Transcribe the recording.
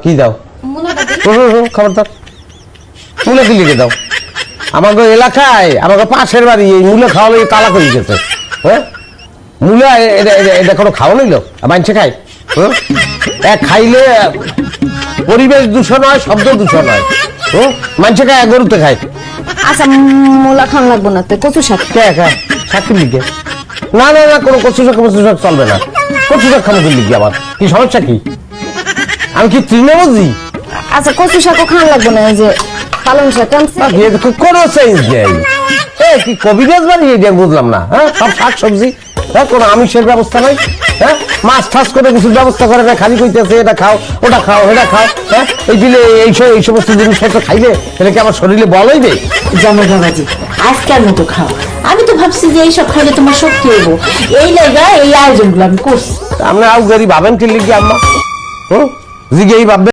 কি দাও? খবরদার, মূলা কি লিখে দাও? আমাকে এলাকায় আমাকে পাশের বাড়ি এই মূলা খাওয়ালে তালা করে গেছে। হ্যাঁ, মূলা এটা কোনো খাওয়া নিল মানছে খায়? এক খাইলে পরিবেশ দূষণ হয়, শব্দ দূষণ হয়। মানছে খায়, গরুতে খায়। আচ্ছা মূলা খান লাগবো না, তো কচু শাক। শাক কি লিখে? না না না, কোনো কচু শাক চলবে না। কচু শাক খাবো কি লিখে? আবার কি সমস্যা কি? আমি কি তৃণমূলজি? আচ্ছা কচু শাকও খান লাগবো না, এই যে পালং শাক কোনো চেঞ্জ নেই। কি কবিরাজ বানিয়ে দিয়ে বুঝলাম না। হ্যাঁ, সব শাক সবজি, হ্যাঁ, কোনো আমিষের ব্যবস্থা নাই। হ্যাঁ, মাছ ঠাস করে কিছু ব্যবস্থা করে না, খালি কইতেছে এটা খাও ওটা খাও এটা খাও। হ্যাঁ, এই দিলে এই সমস্ত জিনিসপত্র খাইলে এটা কি আমার শরীরে বল হইবে? জামাই বাবাজি আজকের মতো খাও। আমি তো ভাবছি যে এইসব খাইলে তোমার শক্তি হইব, এই লাগা এই আয়োজনগুলো আমি করছি। আমরা আউ গরিব ভাবেন কি লিখি আম্মা? জিগে এই ভাববে